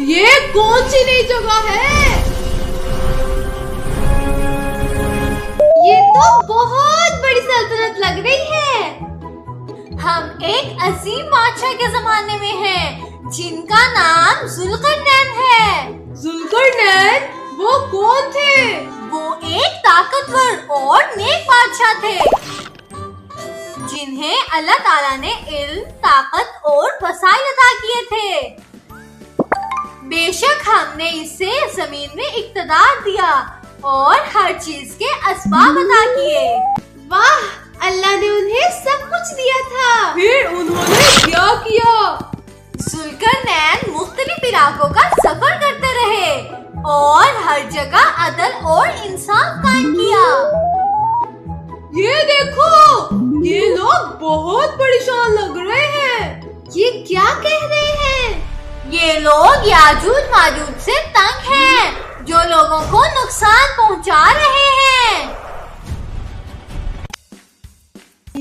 ये कौन सी नई जगह है? ये तो बहुत बड़ी सल्तनत लग रही है। हम एक अजीम बादशाह के जमाने में हैं, जिनका नाम जुल्करनैन है। जुल्करनैन? वो कौन थे? वो एक ताकतवर और नेक बादशाह थे, जिन्हें अल्लाह ताला ने इल्म, ताकत और वसाइल अता किए थे। बेशक हमने इसे जमीन में इक्तदार दिया और हर चीज के असबाब अता किए। वाह, अल्लाह ने उन्हें सब कुछ दिया था। फिर उन्होंने क्या किया? जुल्करनैन मुख्तलिफ इलाकों का सफर करते रहे और हर जगह अदल और इंसाफ कायम किया। ये देखो, ये लोग बहुत परेशान लग रहे हैं। ये क्या कह रहे हैं? ये लोग याजूज माजूज से तंग हैं, जो लोगों को नुकसान पहुंचा रहे हैं।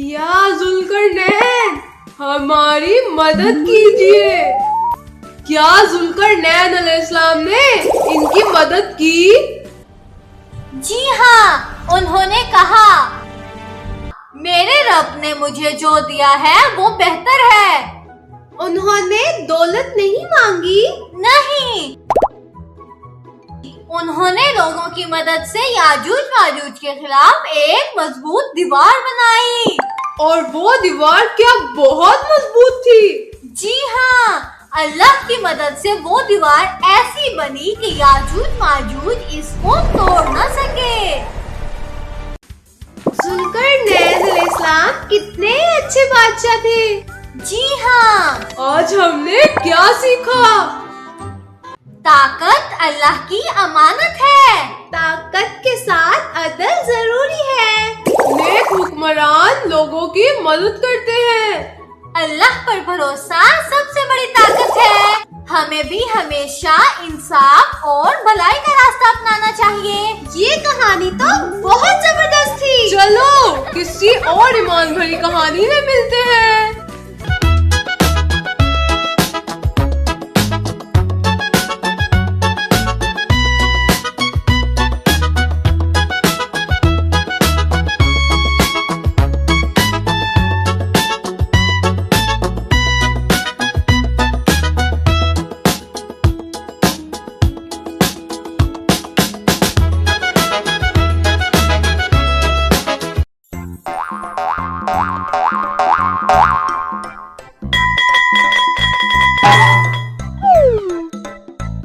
या जुल्करनैन, हमारी मदद कीजिए। क्या जुल्करनैन अलैहिस्सलाम ने इनकी मदद की? जी हाँ, उन्होंने कहा, मेरे रब ने मुझे जो दिया है वो बेहतर है। उन्होंने दौलत नहीं मांगी? नहीं, उन्होंने लोगों की मदद से याजूज माजूज के खिलाफ एक मजबूत दीवार बनाई। और वो दीवार क्या बहुत मजबूत थी? जी हाँ, अल्लाह की मदद से वो दीवार ऐसी बनी कि याजूज माजूज इसको तोड़ न सके। जुल्करनैन अलैहिस्सलाम कितने अच्छे बादशाह थे। जी हाँ, आज हमने क्या सीखा? ताकत अल्लाह की अमानत है। ताकत के साथ अदल जरूरी है। नेक हुक्मरान लोगों की मदद करते हैं। अल्लाह पर भरोसा सबसे बड़ी ताकत है। हमें भी हमेशा इंसाफ और भलाई का रास्ता अपनाना चाहिए। ये कहानी तो बहुत जबरदस्त थी। चलो किसी और ईमान भरी कहानी में मिलते हैं।